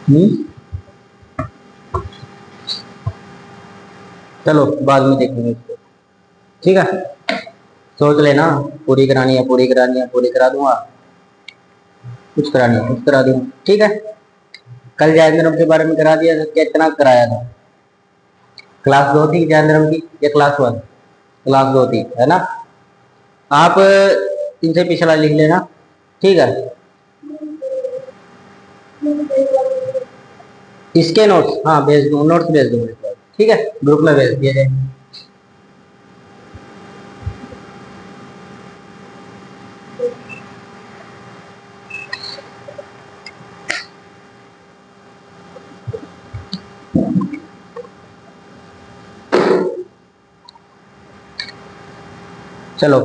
हम्म चलो बाद में देखेंगे इसको। ठीक है, सोच लेना। पूरी करानी है, पूरी करानी है, पूरी करा दूंगा। कुछ करानी है, कुछ करा दूंगा। ठीक है, कल जैन धर्म के बारे में करा दिया था, कितना कराया था? क्लास 2 थी जैन धर्म की या क्लास 1? क्लास 2 थी, है ना? आप इनसे पिछला लिख लेना। ठीक है, इसके नोट्स, हाँ भेज दूँ, नोट्स भेज दूंगा। ठीक है, ग्रुप में भेज दिया जाए। चलो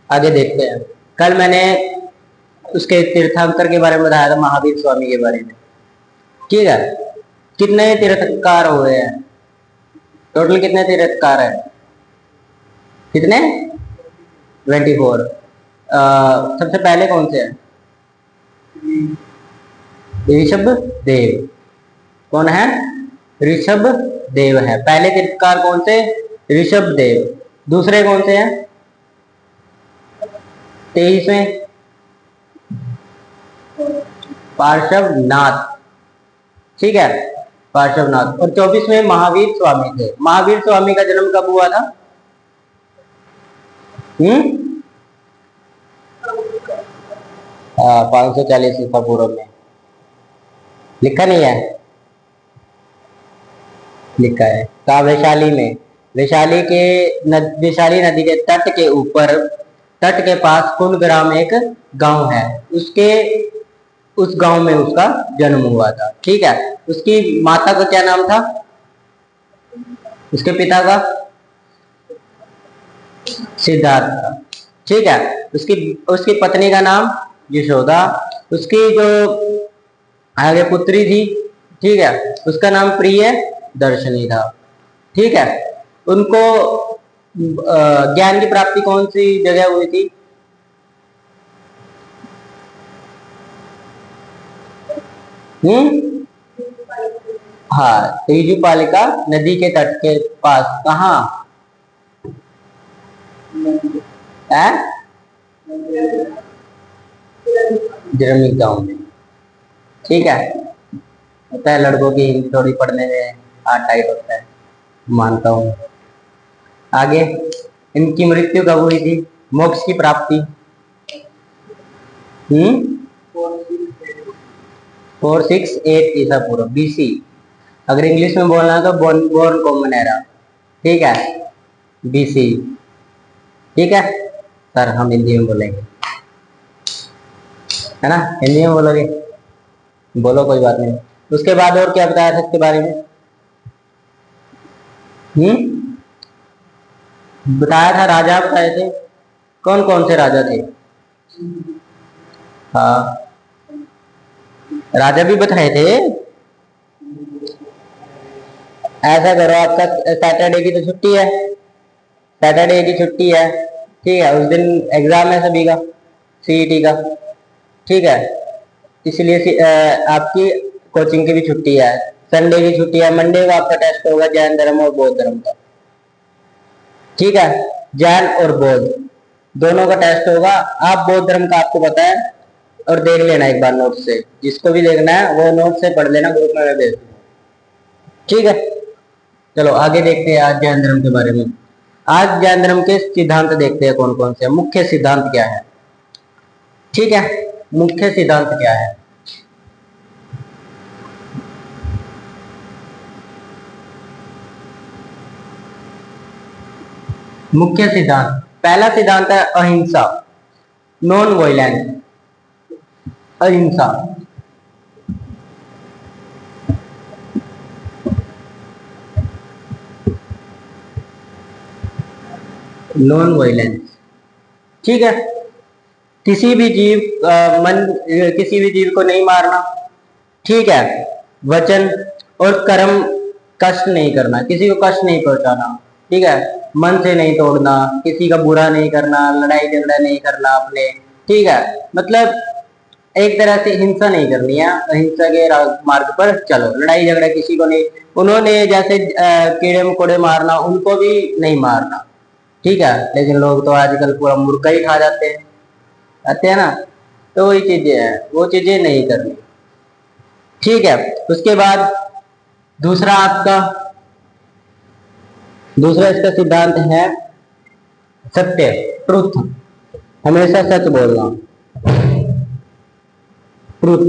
आगे देखते हैं। कल मैंने उसके तीर्थंकर के बारे में बताया था, महावीर स्वामी के बारे में। ठीक है, कितने तीर्थंकर हुए हैं? टोटल कितने तीर्थंकर हैं? कितने? 24। सबसे पहले कौन से हैं? ऋषभ देव। कौन है? ऋषभ देव है पहले तीर्थंकर। कौन से? ऋषभ देव। दूसरे कौन से हैं? 23वें पार्श्वनाथ। ठीक है, पार्श्वनाथ। और 24वें महावीर स्वामी थे। महावीर स्वामी का जन्म कब हुआ था? 540 ईसा पूर्व में। लिखा नहीं है? लिखा है। कहा? वैशाली में। वैशाली के वैशाली नदी के तट के ऊपर, तट के पास कुंडग्राम एक गांव है, उसके उस गांव में उसका जन्म हुआ था। ठीक है, उसकी माता का क्या नाम था? उसके पिता का? सिद्धार्थ था। ठीक है, उसकी उसकी पत्नी का नाम यशोदा। उसकी जो आगे पुत्री थी, ठीक है, उसका नाम प्रिय दर्शनी था। ठीक है, उनको ज्ञान की प्राप्ति कौन सी जगह हुई थी? हम्म हाँ, तेजुपालिका नदी के तट के पास। कहाँ है? जर्मी गांव में। ठीक है, होता है लड़कों की हिंदी थोड़ी पढ़ने में हाथ टाइट होता है, मानता हूँ। आगे, इनकी मृत्यु कब हुई थी? मोक्ष की प्राप्ति? 468 ईसा पूर्व, BC। अगर इंग्लिश में बोलना है तो बोर्न कॉमन एरा। ठीक है, BC। ठीक है सर, हम हिंदी में बोलेंगे, है ना? हिंदी में बोलोगे? बोलो, कोई बात नहीं। उसके बाद और क्या बताया था इसके बारे में? बताया था, राजा बताए थे। कौन कौन से राजा थे? हाँ, राजा भी बताए थे। ऐसा करो, आपका सैटरडे की तो छुट्टी है, सैटरडे की छुट्टी है। ठीक है, उस दिन एग्जाम है सभी का, CET का। ठीक है, इसलिए आपकी कोचिंग की भी छुट्टी है। संडे की छुट्टी है। मंडे को आपका टेस्ट होगा जैन धर्म और बौद्ध धर्म का। ठीक है, जैन और बौद्ध दोनों का टेस्ट होगा। आप बौद्ध धर्म का आपको पता है, और देख लेना एक बार नोट से, जिसको भी देखना है वो नोट से पढ़ लेना, ग्रुप में भेज दूंगा। ठीक है, चलो आगे देखते हैं आज जैन धर्म के बारे में। आज जैन धर्म के सिद्धांत देखते हैं कौन कौन से। मुख्य सिद्धांत क्या है? ठीक है, मुख्य सिद्धांत क्या है? मुख्य सिद्धांत, पहला सिद्धांत है अहिंसा, नॉन वायलेंस। अहिंसा, नॉन वायलेंस। ठीक है, किसी भी जीव किसी भी जीव को नहीं मारना। ठीक है, वचन और कर्म, कष्ट नहीं करना, किसी को कष्ट नहीं पहुंचाना। ठीक है, मन से नहीं तोड़ना, किसी का बुरा नहीं करना, लड़ाई झगड़ा नहीं करना अपने। ठीक है, मतलब एक तरह से हिंसा नहीं करनी है, अहिंसा के मार्ग पर चलो, लड़ाई झगड़ा किसी को नहीं, उन्होंने जैसे कीड़े मकोड़े मारना उनको भी नहीं मारना, ठीक है। लेकिन लोग तो आजकल पूरा मुर्गा ही खा जाते हैं, आते हैं ना, तो वही चीजें हैं, वो चीजें नहीं करनी, ठीक है। उसके बाद दूसरा आपका, दूसरा इसका सिद्धांत है सत्य, ट्रुथ, हमेशा सच बोलना, ट्रुथ,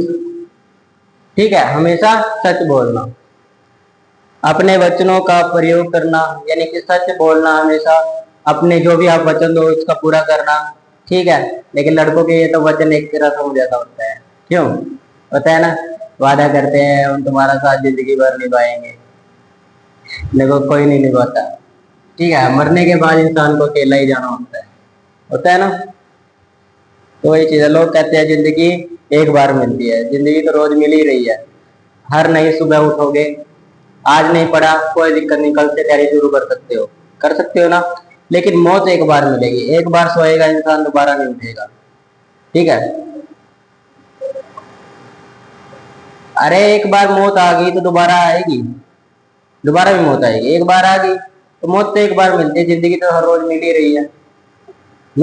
ठीक है, हमेशा सच बोलना, अपने वचनों का प्रयोग करना, यानी कि सच बोलना हमेशा, अपने जो भी आप वचन दो उसका पूरा करना, ठीक है। लेकिन लड़कों के ये तो वचन एक तरह से हो जाता होता है, क्यों होता है ना, वादा करते हैं हम तुम्हारा साथ जिंदगी भर निभाएंगे, देखो कोई नहीं निभाता, ठीक है, मरने के बाद इंसान को अकेला ही जाना होता है ना। तो वही चीज है, लोग कहते हैं जिंदगी एक बार मिलती है, जिंदगी तो रोज मिल ही रही है, हर नई सुबह उठोगे, आज नहीं पढ़ा कोई दिक्कत नहीं, कल से तैयारी शुरू कर सकते हो ना, लेकिन मौत एक बार मिलेगी, एक बार सोएगा इंसान दोबारा नहीं उठेगा, ठीक है। अरे एक बार मौत आ गई तो दोबारा आएगी, दोबारा भी मौत आएगी, एक बार आ गई तो मौत तो एक बार मिलती है, जिंदगी तो हर रोज मिल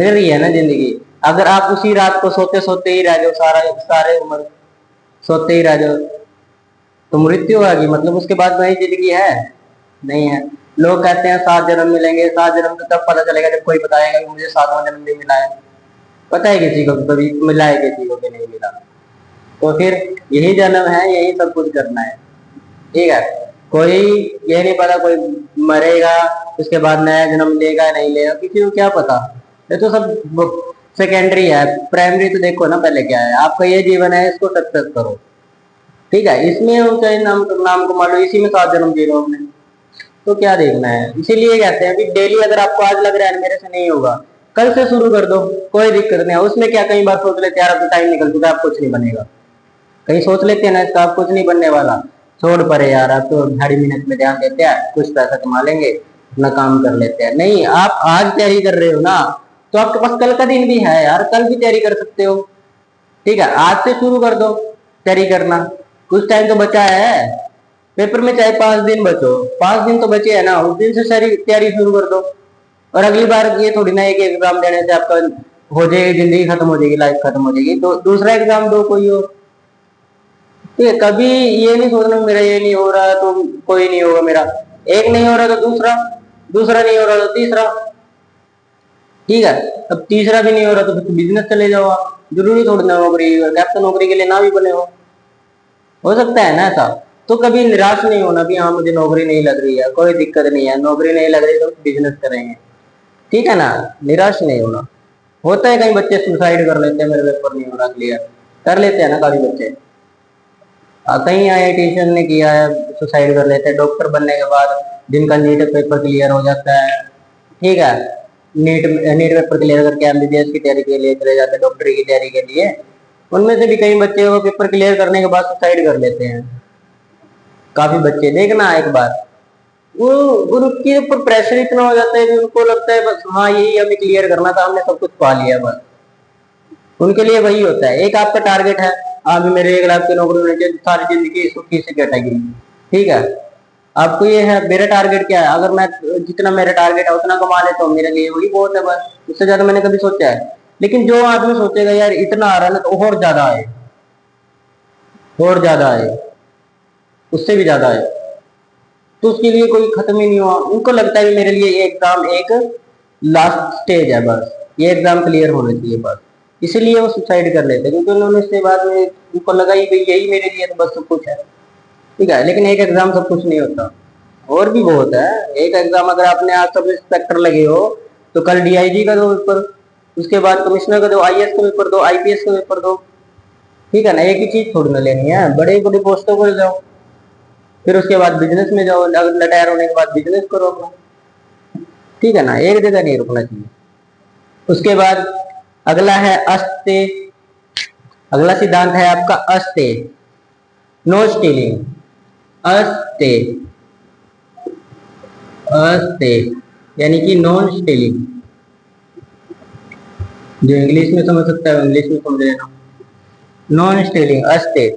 रही है ना जिंदगी। अगर आप उसी रात को सोते सोते ही रह जाओ, सारे उम्र सोते ही रह जाओ, तो मृत्यु आएगी, मतलब उसके बाद वही जिंदगी है, नहीं है। लोग कहते हैं 7 जन्म मिलेंगे, 7 जन्म तो तब पता चलेगा जब कोई बताएगा कि मुझे 7वां जन्म भी मिला है, पता है किसी को कभी मिला है, किसी को भी नहीं मिला, तो फिर यही जन्म है, यही सब कुछ करना है, ठीक है। कोई ये नहीं पता, कोई मरेगा उसके बाद नया जन्म लेगा नहीं लेगा, किसी को क्या पता, ये तो सब सेकेंडरी है, प्राइमरी तो देखो ना पहले क्या है, आपका ये जीवन है, इसको सक्सेस करो, ठीक है। इसमें हम चाहे नाम को मान लो, इसी में 7 जन्म जी लो हमने, तो क्या देखना है। इसीलिए कहते हैं कि डेली अगर आपको आज लग रहा है मेरे से नहीं होगा, कल से शुरू कर दो, कोई दिक्कत नहीं है उसमें क्या। कई बार सोच लेते हैं यार अब तो टाइम निकल चुका है, अब कुछ नहीं बनेगा, कहीं सोच लेते हैं ना इसका अब कुछ नहीं बनने वाला, छोड़ परे यार, अब तो झाड़ी मेहनत में ध्यान देते हैं, कुछ पैसा कमा लेंगे, अपना काम कर लेते हैं। नहीं, आप आज तैयारी कर रहे हो ना, तो आपके पास कल का दिन भी है यार, कल भी तैयारी कर सकते हो, ठीक है। आज से शुरू कर दो तैयारी करना, कुछ टाइम तो बचा है, पेपर में चाहे 5 दिन बचो, 5 दिन तो बचे है ना, उस दिन से सारी तैयारी शुरू कर दो। और अगली बार ये थोड़ी ना एक एग्जाम देने से आपका हो जाएगी, जिंदगी खत्म हो जाएगी, लाइफ खत्म हो जाएगी, तो दूसरा एग्जाम दो कोई हो, ठीक है। कभी ये नहीं सोचना मेरा ये नहीं हो रहा तो कोई नहीं होगा मेरा, एक नहीं हो रहा तो दूसरा, दूसरा नहीं हो रहा तो तीसरा, ठीक है। अब तीसरा भी नहीं हो रहा तो फिर बिजनेस चले जाओ आप, जरूरी थोड़ी ना नौकरी, कैप्टन नौकरी के लिए ना भी बने हो सकता है ना ऐसा। तो कभी निराश नहीं होना कि हाँ मुझे नौकरी नहीं लग रही है, कोई दिक्कत नहीं है, नौकरी नहीं लग रही तो बिजनेस करेंगे, ठीक है ना, निराश नहीं होना। होता है कई बच्चे सुसाइड कर लेते हैं, मेरे पेपर नहीं हो रहा क्लियर, कर लेते हैं ना काफी बच्चे, कई आईआईटीशियन ने किया है, सुसाइड कर लेते हैं डॉक्टर बनने के बाद, जिनका नीट पेपर क्लियर हो जाता है, ठीक है, नीट नीट पेपर क्लियर करके एमबीबीएस की तैयारी के लिए चले जाते हैं, डॉक्टरी की तैयारी के लिए, उनमें से भी कई बच्चे वो पेपर क्लियर करने के बाद सुसाइड कर लेते हैं, काफी बच्चे देखना एक बार, वो उनके ऊपर प्रेशर इतना हो जाता है कि उनको लगता है बस हाँ यही हमें क्लियर करना था, हमने सब कुछ पा लिया बस, उनके लिए वही होता है। एक आपका टारगेट है, अभी मेरे 1 लाख की नौकरी होनी चाहिए, सारी जिंदगी सुखी से कटेगी, ठीक है। आपको ये है मेरा टारगेट क्या है, अगर मैं जितना मेरा टारगेट है उतना कमा लेता हूँ, मेरे लिए वही बहुत है बस, उससे ज्यादा मैंने कभी सोचा है। लेकिन जो आदमी सोचेगा यार इतना आ रहा है ना तो और ज्यादा आए, और ज्यादा आए, उससे भी ज्यादा आए, तो उसके लिए कोई खत्म ही नहीं हुआ। उनको लगता है कि मेरे लिए ये एग्जाम एक लास्ट स्टेज है, बस ये एग्जाम क्लियर होना चाहिए बस, इसीलिए वो सुसाइड कर लेते हैं, क्योंकि उन्होंने इसके बाद में उनको लगा ही भाई यही मेरे लिए तो बस सब कुछ है, ठीक है। लेकिन एक एग्जाम सब कुछ नहीं होता, और भी बहुत है। एक एग्जाम अगर आपने आज सब इंस्पेक्टर लगे हो तो कल डीआईजी का दो पेपर, उसके बाद कमिश्नर का दो, आईएएस का पेपर दो, आईपीएस का पेपर दो, ठीक है ना, एक ही चीज थोड़ी ना लेनी है, बड़े बड़े पोस्टों पर जाओ, फिर उसके बाद बिजनेस में जाओ, रिटायर होने के बाद बिजनेस करो अपना, ठीक है ना, एक जगह नहीं रुकना चाहिए। उसके बाद अगला है अस्ते, अगला सिद्धांत है आपका अस्ते, नो स्टीलिंग, अस्ते, अस्ते यानी कि नॉन स्टीलिंग, जो इंग्लिश में समझ सकता है इंग्लिश में समझ लेना, नॉन स्टीलिंग, अस्ते।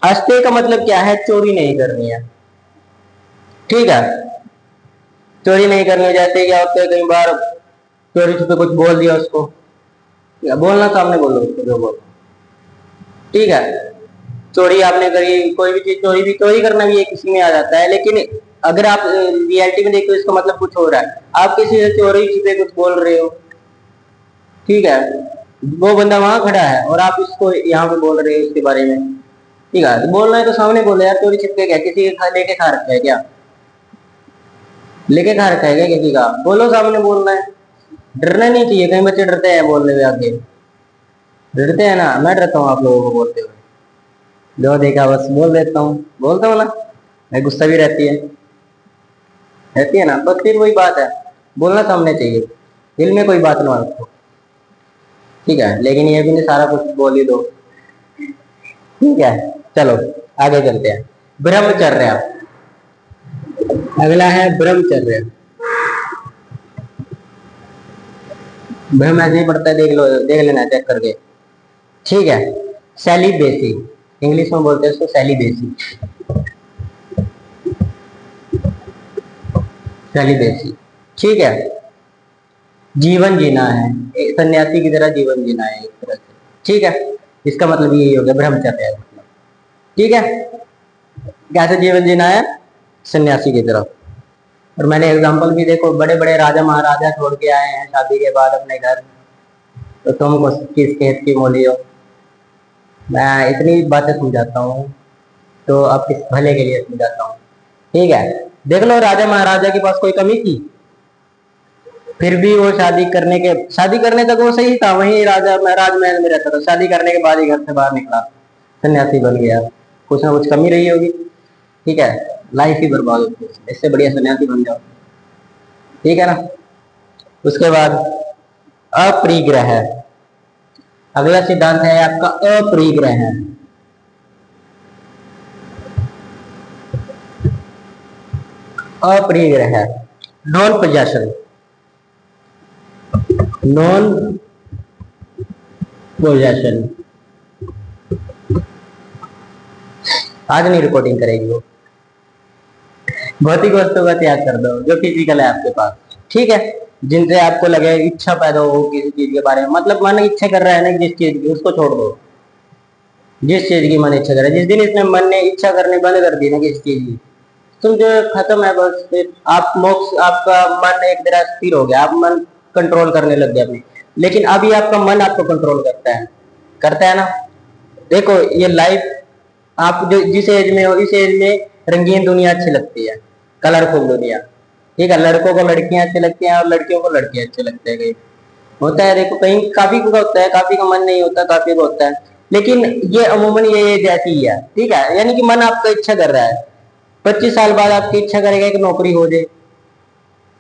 अस्ते का मतलब क्या है? चोरी नहीं करनी है, ठीक है। चोरी नहीं करनी है। जैसे क्या होता है कई बार चोरी छुपे कुछ बोल दिया उसको, या बोलना सामने बोलो उसको जो बोलो, ठीक है। चोरी आपने करी, कोई भी चीज चोरी, भी चोरी करना भी एक किसी में आ जाता है, लेकिन अगर आप रियलिटी में देखो इसका मतलब कुछ हो रहा है। आप किसी से चोरी छिपे कुछ बोल रहे हो, ठीक है। वो बंदा वहां खड़ा है और आप इसको यहाँ पे बोल रहे हो इसके बारे में, ठीक है। तो बोलना है तो सामने बोलो यार, चोरी छिपके क्या किसी के लेके खा रखा है क्या? लेके खा रखा है क्या किसी का? बोलो, सामने बोलना है। डरना नहीं चाहिए। कई बच्चे डरते हैं बोलने में, आगे डरते हैं ना। मैं डरता हूँ आप लोगों को बोलते हुए, जो देखा बस बोल देता हूँ, बोलता हूँ ना। मैं गुस्सा भी रहती है ना, बस फिर वही बात है, बोलना सामने चाहिए, दिल में कोई बात ना रखो, ठीक है। लेकिन ये भी नहीं सारा कुछ बोल ही दो, ठीक है। चलो आगे चलते हैं। ब्रह्मचर्य, अगला है ब्रह्मचर्य। ब्रह्म ऐसे ही पढ़ता है, देख लो, देख लेना चेक करके, ठीक है। सेलिबेसी, इंग्लिश में बोलते हैं उसको सेलिबेसी, सेलिबेसी, ठीक है। जीवन जीना है, एक सन्यासी की तरह जीवन जीना है एक तरह से, ठीक है। इसका मतलब यही हो गया ब्रह्मचर्य मतलब, ठीक है। कैसे जीवन जीना है? सन्यासी की तरह। और मैंने एग्जांपल भी देखो, बड़े बड़े राजा महाराजा छोड़ के आए हैं शादी के बाद अपने घर, तो तुम किस खेत की मोली हो? मैं इतनी बातें समझाता हूँ तो अब किस भले के लिए समझाता हूँ, ठीक है। देख लो, राजा महाराजा के पास कोई कमी थी? फिर भी वो शादी करने तक वो सही था, वही राजा राजमहल में रहता था, शादी करने के बाद ही घर से बाहर निकला, सन्यासी बन गया। कुछ ना कुछ कमी रही होगी, ठीक है। लाइफ ही बर्बाद होती है, इससे बढ़िया सन्यासी बन जाओ, ठीक है ना। उसके बाद अपरिग्रह, अगला सिद्धांत है आपका अपरिग्रह। अपरिग्रह, नॉन पोजेशन, नॉन पोजेशन। आज नहीं रिकॉर्डिंग करेगी वो। भौतिक वस्तु का त्याग कर दो जो फिजिकल है आपके पास, ठीक है। जिनसे आपको लगे इच्छा पैदा हो किसी चीज के बारे में, मतलब मन इच्छा कर रहा है ना जिस चीज की, उसको छोड़ दो। जिस चीज की मन इच्छा करे, जिस दिन इसने मन ने इच्छा करनी बंद कर दी ना किसी चीज की, समझो खत्म है बस। फिर आप मोक्ष, आपका मन एक तरह स्थिर हो गया, आप मन कंट्रोल करने लग गए अपनी। लेकिन अभी आपका मन आपको कंट्रोल करता है ना। देखो ये लाइफ, आप जो जिस एज में हो, इस एज में रंगीन दुनिया अच्छी लगती है, कलरफुल दुनिया, ठीक है। लड़कों को लड़कियां अच्छी लगती हैं और लड़कियों को लड़के अच्छे लगते हैं। कहीं होता है, देखो कहीं काफी का होता है, काफी का मन नहीं होता, काफी का होता है। लेकिन ये अमूमन ये एज ऐसी ही है, ठीक है। यानी कि मन आपका इच्छा कर रहा है, 25 साल बाद आपकी इच्छा करेगा कि नौकरी हो जाए,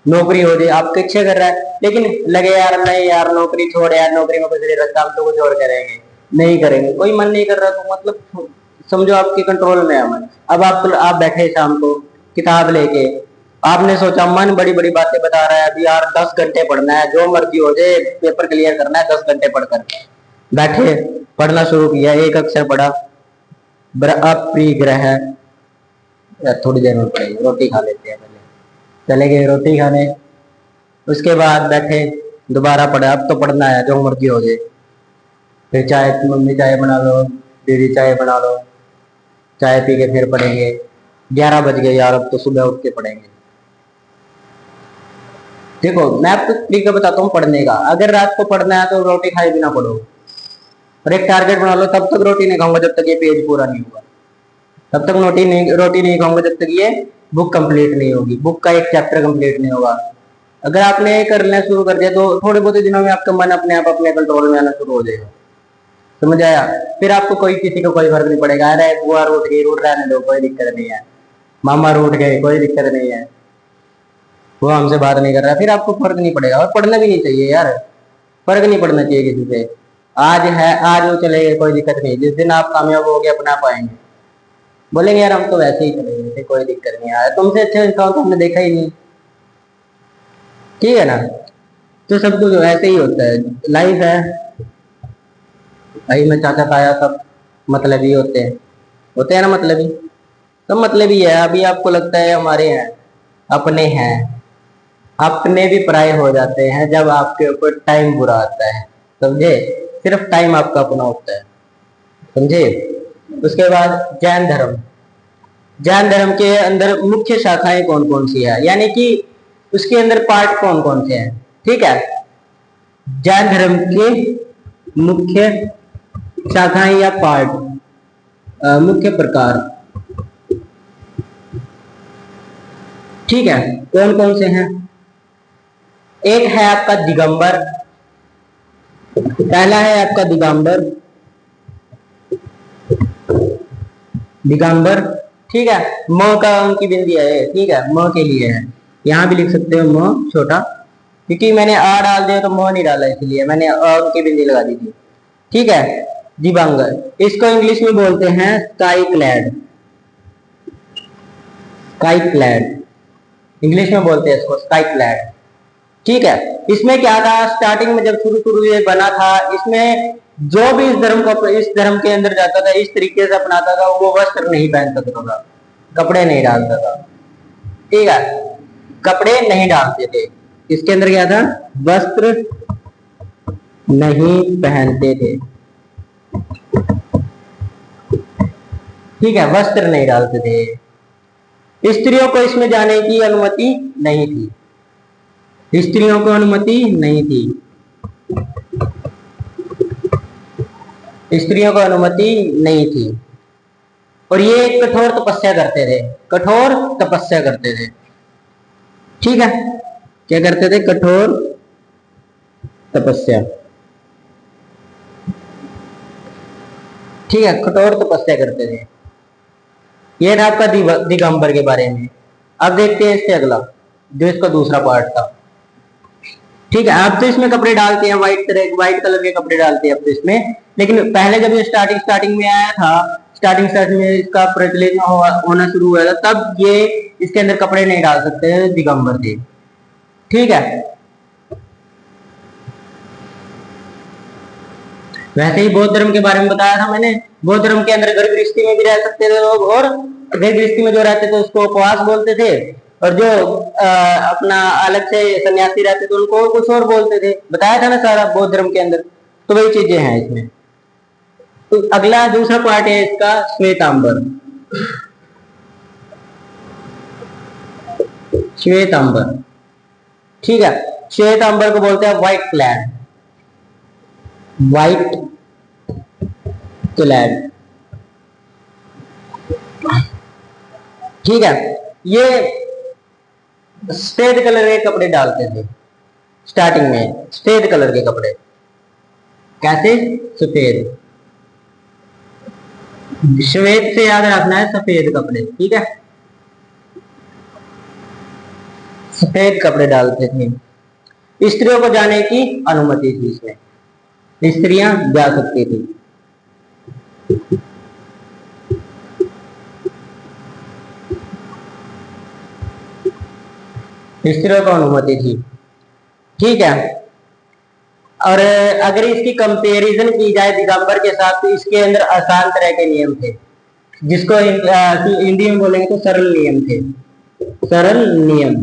नौकरी हो जाए, आपकी इच्छा कर रहा है। लेकिन लगे यार नहीं यार, नौकरी छोड़ यार, नौकरी में कुछ नहीं रखता, हम तो कुछ और करेंगे, नहीं करेंगे, कोई मन नहीं कर रहा, तो मतलब समझो आपके कंट्रोल में है मन। अब आप बैठे शाम को किताब लेके, आपने सोचा मन बड़ी बड़ी बातें बता रहा है, अभी यार 10 घंटे पढ़ना है, जो मर्जी हो जाए पेपर क्लियर करना है, 10 घंटे पढ़कर बैठे, पढ़ना शुरू किया, एक अक्षर पढ़ा, अपरिग्रह। थोड़ी देर में पढ़ेंगे, रोटी खा लेते हैं पहले, चले गए रोटी खाने। उसके बाद बैठे, दोबारा पढ़ा, अब तो पढ़ना है जो मर्जी हो जाए। फिर चाय, मम्मी चाय बना लो, दीदी चाय बना लो, चाय पी के फिर पढ़ेंगे। 11 बज गए यार, अब तो सुबह उठ के पढ़ेंगे। देखो मैं आपको तरीका बताता हूँ पढ़ने का। अगर रात को पढ़ना है तो रोटी खाए बिना पढ़ो, और एक टारगेट बना लो, तब तक रोटी नहीं खाऊंगा जब तक ये पेज पूरा नहीं होगा, तब तक रोटी नहीं खाऊंगा जब तक ये बुक कंप्लीट नहीं होगी, बुक का एक चैप्टर कंप्लीट नहीं होगा। अगर आपने करना शुरू कर दिया तो थोड़े बहुत दिनों में आपका मन अपने आप अपने कंट्रोल में आना शुरू हो जाएगा, समझ आया। फिर आपको कोई किसी को कोई फर्क नहीं पड़ेगा, अरे बुआ रूठ गई, रूठ रहने दो, कोई दिक्कत नहीं है, मामा रूठ गए, कोई दिक्कत नहीं है, वो हमसे बात नहीं कर रहा, फिर आपको फर्क नहीं पड़ेगा। और पढ़ना भी नहीं चाहिए यार, फर्क नहीं पड़ना चाहिए किसी से। आज है, आज वो चले गए, कोई दिक्कत नहीं, जिस दिन आप कामयाब हो गए अपना पाएंगे, बोलेंगे यार हम तो वैसे ही चले गए थे, कोई दिक्कत नहीं आया, तुमसे अच्छे इंसान तो हमने देखा ही नहीं, ठीक है ना। तो सब कुछ ऐसे ही होता है, लाइफ है भाई। मैं चाचा ताया सब मतलबी होते हैं ना मतलबी। तो मतलबी है, अभी आपको लगता है हमारे हैं, अपने हैं, अपने भी पराये हो जाते हैं जब आपके ऊपर टाइम बुरा आता है, समझे। सिर्फ टाइम आपका अपना होता है, समझे। उसके बाद जैन धर्म। जैन धर्म के अंदर मुख्य शाखाएं कौन कौन सी है, यानी कि उसके अंदर पार्ट कौन कौन से हैं, ठीक है। जैन धर्म के मुख्य शाखाएं या पार्ट, मुख्य प्रकार, ठीक है, कौन कौन से हैं। एक है आपका दिगंबर, पहला है आपका दिगंबर, दिगंबर, ठीक है। म का उनकी बिंदी है, ठीक है, म के लिए है, यहां भी लिख सकते हो म छोटा, क्योंकि मैंने आ डाल दिया तो म नहीं डाला, इसलिए मैंने अ उनकी बिंदी लगा दी थी, ठीक है। दिबांगर, इसको इंग्लिश में बोलते हैं sky clad, sky clad, English में बोलते हैं इसको स्काई क्लैड, ठीक है। इसमें क्या था, स्टार्टिंग में जब शुरू शुरू ये बना था, इसमें जो भी इस धर्म के अंदर जाता था, इस तरीके से अपनाता था, वो वस्त्र नहीं पहन सकता था, कपड़े नहीं डालता था, ठीक है, कपड़े नहीं डालते थे। इसके अंदर क्या था, वस्त्र नहीं पहनते थे, ठीक है, वस्त्र नहीं डालते थे। स्त्रियों को इसमें जाने की अनुमति नहीं थी, स्त्रियों को अनुमति नहीं थी, स्त्रियों को अनुमति नहीं थी। और ये कठोर तपस्या करते थे, कठोर तपस्या करते थे, ठीक है। क्या करते थे, कठोर तपस्या, ठीक है, कठोर तपस्या करते थे। ये था आपका दिगंबर के बारे में। अब देखते हैं इससे अगला, जो इसका दूसरा पार्ट था, ठीक है। आप तो इसमें कपड़े डालते हैं, व्हाइट कलर के कपड़े डालते हैं अब तो इसमें, लेकिन पहले जब ये स्टार्टिंग में आया था, स्टार्टिंग में इसका प्रचलित होना शुरू हुआ था, तब ये इसके अंदर कपड़े नहीं डाल सकते थे, दिगंबर थे, ठीक है। वैसे ही बौद्ध धर्म के बारे में बताया था मैंने, बौद्ध धर्म के अंदर घर गृहस्थी में भी रह सकते थे लोग, और घर गृहस्थी में जो रहते थे उसको उपवास बोलते थे, और जो अपना अलग से सन्यासी रहते थे उनको कुछ और बोलते थे, बताया था ना सारा बौद्ध धर्म के अंदर। तो वही चीजें हैं इसमें। तो अगला दूसरा पार्ट है इसका श्वेतांबर, श्वेतांबर, ठीक है। श्वेतांबर को बोलते हैं व्हाइट क्लैड, व्हाइट क्लैड, ठीक है। ये सफेद कलर के कपड़े डालते थे स्टार्टिंग में, सफेद कलर के कपड़े, कैसे, सफेद, श्वेत से याद रखना है, सफेद कपड़े, ठीक है, सफेद कपड़े डालते थे। स्त्रियों को जाने की अनुमति थी, इसमें स्त्रियां जा सकती थी, स्त्रियों को अनुमति थी, ठीक है। और अगर इसकी कंपैरिजन की जाए दिगंबर के साथ, तो इसके अंदर आसान तरह के नियम थे, जिसको हिंदी में बोलेंगे तो सरल नियम थे, सरल नियम,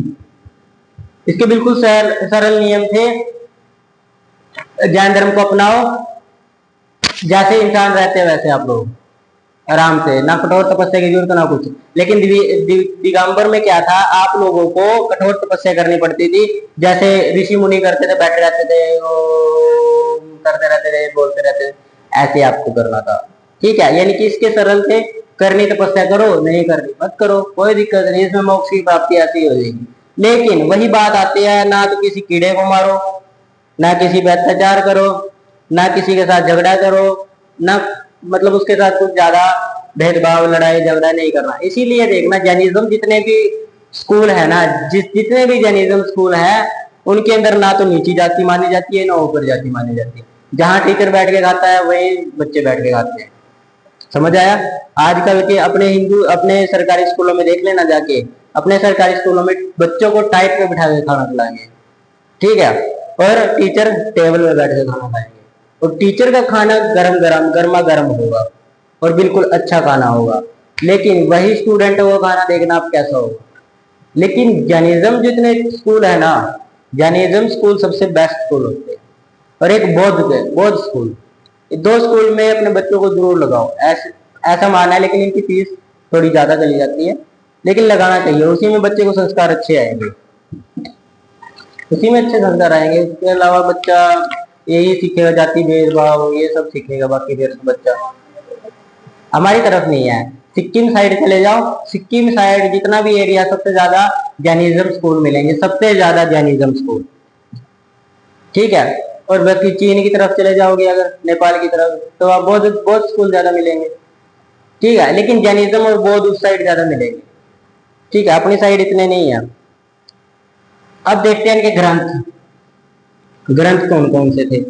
इसके बिल्कुल सरल नियम थे। जैन धर्म को अपनाओ, जैसे इंसान रहते हैं वैसे आप लोग आराम से, ना कठोर तपस्या की जरूरत ना कुछ। लेकिन दिगंबर में क्या था, आप लोगों को कठोर तपस्या करनी पड़ती थी, जैसे ऋषि मुनि करते थे, बैठे रहते थे, करते रहते थे, बोलते रहते थे, ऐसे आपको करना था, ठीक है। यानी कि इसके सरल थे, करनी तपस्या करो, नहीं करनी मत करो, कोई दिक्कत नहीं, इसमें मोक्ष की प्राप्ति ऐसी हो जाएगी। लेकिन वही बात आती है, ना तो किसी कीड़े को मारो, ना किसी पे अत्याचार करो, ना किसी के साथ झगड़ा करो, ना मतलब उसके साथ कुछ ज्यादा भेदभाव, लड़ाई झगड़ा नहीं करना। इसीलिए देखना, जैनिज्म जितने भी स्कूल है ना, जितने भी जैनिज्म स्कूल है, उनके अंदर ना तो नीची जाति मानी जाती है, ना ऊपर जाति मानी जाती है। जहां टीचर बैठ के खाता है वही बच्चे बैठ के खाते हैं, समझ आया। आजकल के अपने सरकारी स्कूलों में देख लेना जाके, अपने सरकारी स्कूलों में बच्चों को टाइट पे बिठा के खाना खिलाएंगे, ठीक है, और टीचर टेबल में बैठ के खाना खाएंगे, और टीचर का खाना गरम गरम गर्मा गर्म होगा, और बिल्कुल अच्छा खाना होगा, लेकिन वही स्टूडेंट वो खाना देखना आप कैसा होगा। लेकिन जैनिज्म जितने स्कूल है ना, जैनिज्म स्कूल सबसे बेस्ट स्कूल होते हैं। और एक बौद्ध स्कूल, दो स्कूल में अपने बच्चों को जरूर लगाओ, ऐसा मानना है। लेकिन इनकी फीस थोड़ी ज्यादा चली जाती है, लेकिन लगाना चाहिए। उसी में बच्चे को संस्कार अच्छे आएंगे, उसी में अच्छे संस्कार आएंगे। इसके अलावा बच्चा यही सीखेगा, जाति भेदभाव ये सब सीखेगा, बाकी फिर बच्चा हमारी तरफ नहीं है। सिक्किम साइड चले जाओ, सिक्किम साइड जितना भी एरिया सबसे ज्यादा जैनिज्म स्कूल मिलेंगे, सबसे ज्यादा जैनिज्म स्कूल, ठीक है। और बाकी चीन की तरफ चले जाओगे अगर, नेपाल की तरफ, तो आप बौद्ध बौद्ध स्कूल ज्यादा मिलेंगे, ठीक है। लेकिन जैनिज्म और बौद्ध उस साइड ज्यादा मिलेंगे, ठीक है, अपनी साइड इतने नहीं है। अब देखते हैं इनके ग्रंथ, ग्रंथ कौन कौन से थे,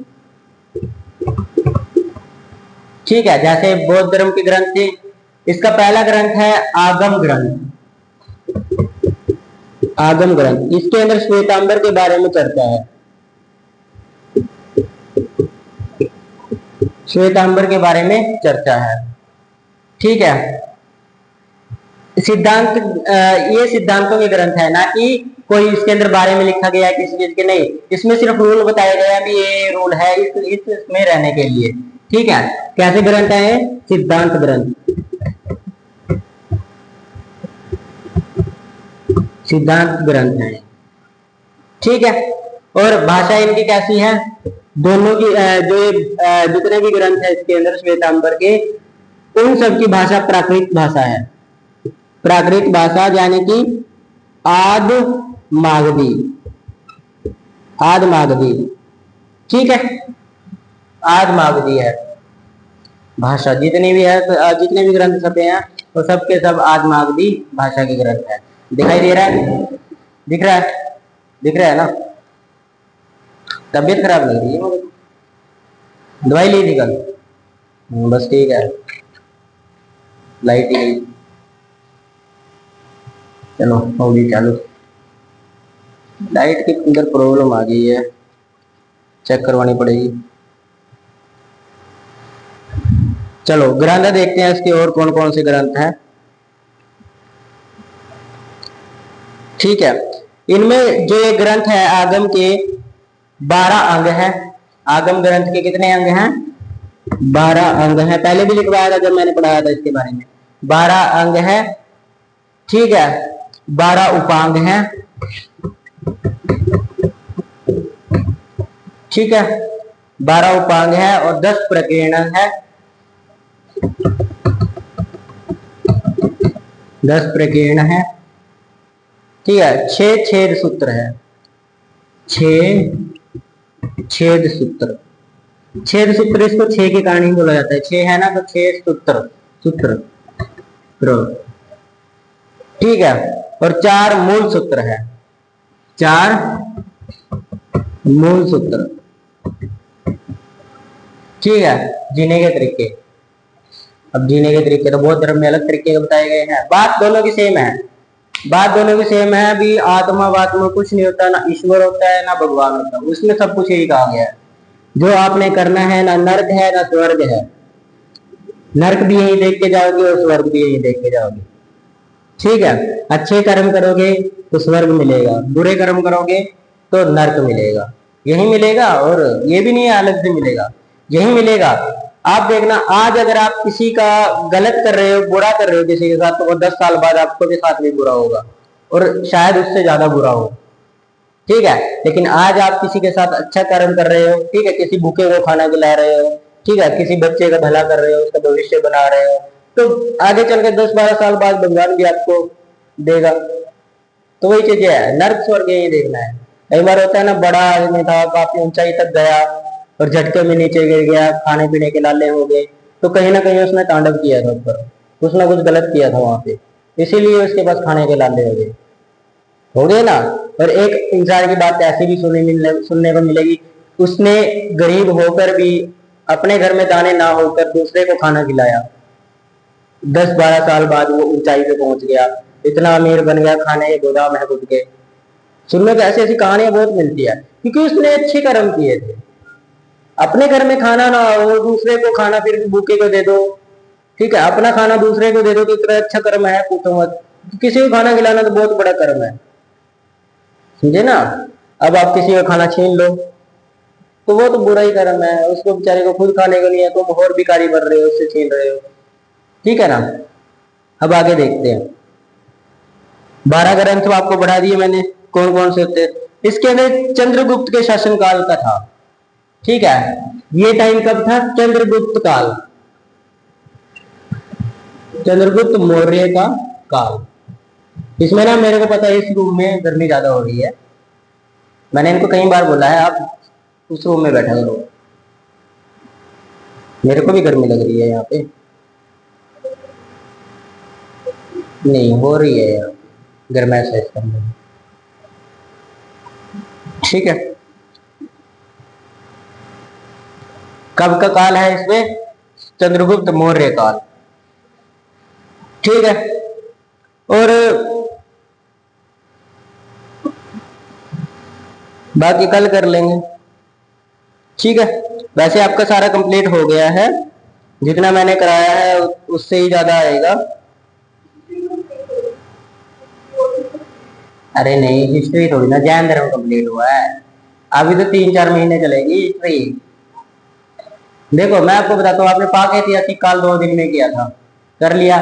ठीक है। जैसे बौद्ध धर्म के ग्रंथ थे, इसका पहला ग्रंथ है आगम ग्रंथ। आगम ग्रंथ, इसके अंदर श्वेतांबर के बारे में चर्चा है, श्वेतांबर के बारे में चर्चा है, ठीक है। सिद्धांत, ये सिद्धांतों के ग्रंथ है, ना कि कोई इसके अंदर बारे में लिखा गया है किसी चीज के, नहीं। इसमें सिर्फ रूल बताया गया भी ये रूल है इसमें रहने के लिए, ठीक है। कैसे ग्रंथ है? सिद्धांत ग्रंथ, सिद्धांत ग्रंथ है, ठीक है। और भाषा इनकी कैसी है? दोनों की जो जितने भी ग्रंथ है इसके अंदर श्वेतांबर के, उन सब की भाषा प्राकृत भाषा है। प्राकृत भाषा यानी कि आद मागधी, आद मागधी, ठीक है, आद मागधी है भाषा। जितनी भी है, जितने भी ग्रंथ छपे हैं वो सब के सब आद मागधी भाषा के ग्रंथ है। दिखाई दे रहा है? दिख रहा है? दिख रहा है ना? तबीयत खराब लग रही है मुझे, दवाई ली थी कल? बस ठीक है, लाइट ही गई, चलो होगी चालू। लाइट के अंदर प्रॉब्लम आ गई है, चेक करवानी पड़ेगी। चलो ग्रंथ देखते हैं इसके, और कौन कौन से ग्रंथ हैं, ठीक है। इनमें जो ये ग्रंथ है आगम के 12 अंग हैं। आगम ग्रंथ के कितने अंग हैं? 12 अंग हैं। पहले भी लिखवाया था जब मैंने पढ़ाया था इसके बारे में। 12 अंग हैं, ठीक है। 12 उपांग हैं, ठीक है। 12 उपांग है और 10 प्रकीर्णन है, 10 प्रकीर्ण है, ठीक है। 6 छेद सूत्र है, 6 छेद सूत्र। छेद सूत्र इसको 6 के कारण ही बोला जाता है, 6 है ना, तो 6 सूत्र, सूत्र, ठीक है। और 4 मूल सूत्र है, 4 मूल सूत्र, ठीक है। जीने के तरीके, अब जीने के तरीके तो बहुत धर्म में अलग तरीके के बताए गए हैं। बात दोनों की सेम है, बात दोनों की सेम है। अभी आत्मा वात्मा कुछ नहीं होता, ना ईश्वर होता है ना भगवान होता है, उसमें सब कुछ यही कहा गया है। जो आपने करना है, ना नर्क है ना स्वर्ग है, नर्क भी यही देख के जाओगे और स्वर्ग भी यही देख के जाओगे, ठीक है। अच्छे कर्म करोगे तो स्वर्ग मिलेगा, बुरे कर्म करोगे तो नर्क मिलेगा, यही मिलेगा। और ये भी नहीं है अलग से मिलेगा, यही मिलेगा। आप देखना, आज अगर आप किसी का गलत कर रहे हो, बुरा कर रहे हो किसी के साथ, तो वो 10 साल बाद आपको के साथ भी बुरा होगा, और शायद उससे ज्यादा बुरा हो, ठीक है। लेकिन आज आप किसी के साथ अच्छा कर्म कर रहे हो, ठीक है, किसी भूखे को खाना खिला रहे हो, ठीक है, किसी बच्चे का भला कर रहे हो, उसका भविष्य बना रहे हो, तो आगे चल के 10-12 साल बाद भगवान भी आपको देगा। तो वही चीजें है, नर्क स्वर्ग यही देखना है। कई बार होता है ना, बड़ा आदमी था, काफी ऊंचाई तक गया और झटके में नीचे गिर गया, खाने पीने के लाले हो गए, तो कहीं ना कहीं उसने तांडव किया था ऊपर, कुछ ना कुछ गलत किया था वहां पे, इसीलिए उसके पास खाने के लाले हो गए ना। और एक इंसान की बात ऐसी भी सुनने को मिलेगी, उसने गरीब होकर भी अपने घर में दाने ना होकर दूसरे को खाना खिलाया, 10-12 साल बाद वो ऊंचाई पे पहुंच गया, इतना अमीर बन गया, खाने के गोदाम है खुद के। सुनने को ऐसी ऐसी कहानियां बहुत मिलती है, क्योंकि उसने अच्छे कर्म किए थे। अपने घर में खाना ना हो, दूसरे को खाना फिर भूखे को दे दो, ठीक है, अपना खाना दूसरे को दे दो तो इतना अच्छा कर्म है, पूछो मत। किसी को खाना खिलाना तो बहुत बड़ा कर्म है, समझे ना। अब आप किसी का खाना छीन लो तो वो तो बुरा ही कर्म है, उसको बेचारे को खुद खाने को नहीं है, तुम और भिखारी बन रहे हो, उससे छीन रहे हो। ठीक है ना। अब आगे देखते हैं। 12 ग्रंथ आपको बढ़ा दिए मैंने, कौन कौन से होते हैं। इसके अंदर चंद्रगुप्त के शासनकाल का था। ठीक है, ये टाइम कब था? चंद्रगुप्त काल, चंद्रगुप्त मौर्य का काल। इसमें ना मेरे को पता है इस रूम में गर्मी ज्यादा हो रही है, मैंने इनको कई बार बोला है आप उस रूम में बैठा करो, मेरे को भी गर्मी लग रही है यहाँ पे। नहीं हो रही है यहाँ गर्मैश है इसके अंदर। ठीक है, कब का काल है इसमें? चंद्रगुप्त मौर्य काल। ठीक है, और बाकी कल कर लेंगे। ठीक है, वैसे आपका सारा कंप्लीट हो गया है, जितना मैंने कराया है उससे ही ज्यादा आएगा। अरे नहीं, हिस्ट्री थोड़ी ना जैन धर्म कंप्लीट हुआ है, अभी तो 3-4 महीने चलेगी हिस्ट्री। देखो मैं आपको बताता हूँ, आपने पाक ऐतिहासिक काल 2 दिन में किया था, कर लिया।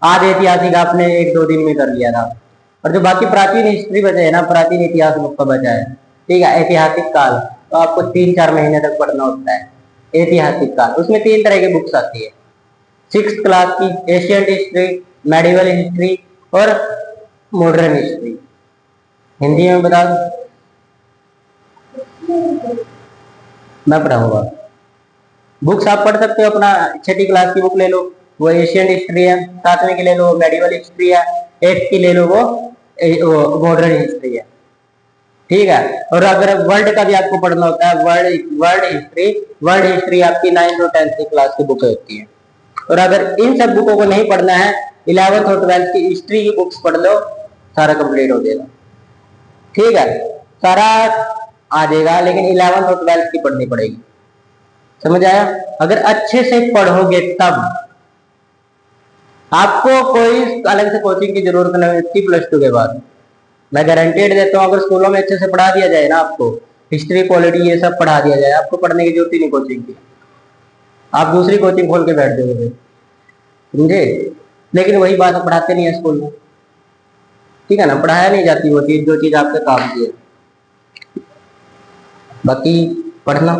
आधे ऐतिहासिक आपने 1-2 दिन में कर लिया था, और जो बाकी प्राचीन हिस्ट्री बचे है ना, प्राचीन इतिहास आपका बचा है, ठीक है, ऐतिहासिक काल, तो आपको 3-4 महीने तक पढ़ना होता है। ऐतिहासिक काल, उसमें 3 तरह की बुक्स आती है 6th क्लास की, एशियंट हिस्ट्री, मेडिवल हिस्ट्री और मॉडर्न हिस्ट्री। हिंदी में बता दो, मैं पढ़ाऊंगा। बुक्स आप पढ़ सकते हो, अपना 6ठी क्लास की बुक ले लो, वो एशियन हिस्ट्री है, 7वीं की ले लो मेडिवल हिस्ट्री है, 8th की ले लो वो मॉडर्न हिस्ट्री है। ठीक है, और अगर वर्ल्ड का भी आपको पढ़ना होता है, वर्ल्ड हिस्ट्री आपकी 9th और 10th की क्लास की बुक होती है। और अगर इन सब बुकों को नहीं पढ़ना है, 11th और 12th की हिस्ट्री की बुक्स पढ़ लो, सारा कंप्लीट हो जाएगा। ठीक है, सारा आ जाएगा, लेकिन 11th और 12th की पढ़नी पड़ेगी, समझ आया। अगर अच्छे से पढ़ोगे तब आपको कोई अलग से कोचिंग की जरूरत नहीं होती +2 के बाद, मैं गारंटेड देता हूँ। अगर स्कूलों में अच्छे से पढ़ा दिया जाए ना, आपको हिस्ट्री पॉलिटी ये सब पढ़ा दिया जाए, आपको पढ़ने की जरूरत ही नहीं कोचिंग की, आप दूसरी कोचिंग खोल के बैठ जाओगे, समझे। लेकिन वही बात पढ़ाते नहीं है स्कूल में, ठीक है ना, पढ़ाया नहीं जाती वो चीज जो चीज आपके काम की है। बाकी पढ़ना